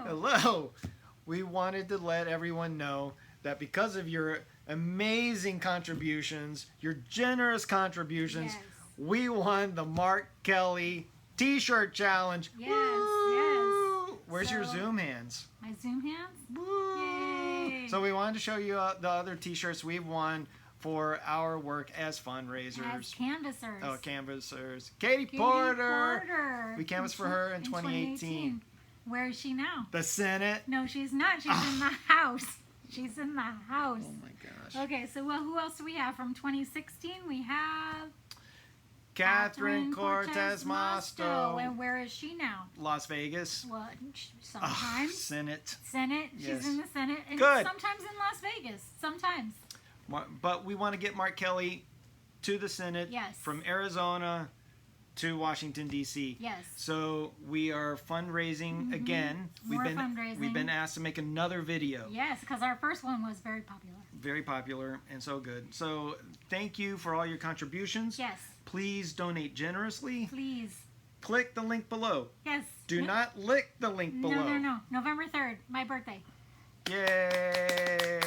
Hello. We wanted to let everyone know that because of your amazing contributions, your generous contributions, Yes. we won the Mark Kelly T-shirt challenge. Yes, Woo! yes. Where's your So- Zoom hands? My Zoom hands? Woo! Yay! So we wanted to show you the other T-shirts we've won for our work as fundraisers. As canvassers. Oh, canvassers. Katie Katie Porter. Porter. We canvassed for her in 2018. Where is she now? The Senate. No, she's not. She's in the house. She's in the house. Oh my gosh. Okay, so who else do we have from 2016? We have Catherine Cortez Masto. And where is she now? Las Vegas. Well, Oh, sometimes Senate. Senate. Yes. She's in the Senate. And Good. sometimes in Las Vegas. Sometimes. But we want to get Mark Kelly to the Senate. Yes. From Arizona to Washington, D.C. Yes. So we are fundraising again. More fundraising. We've been asked to make another video. Yes, because our first one was very popular. Very popular and so good. So thank you for all your contributions. Yes. Please donate generously. Please. Click the link below. Yes. Do not lick the link below. No. November 3rd, my birthday. Yay!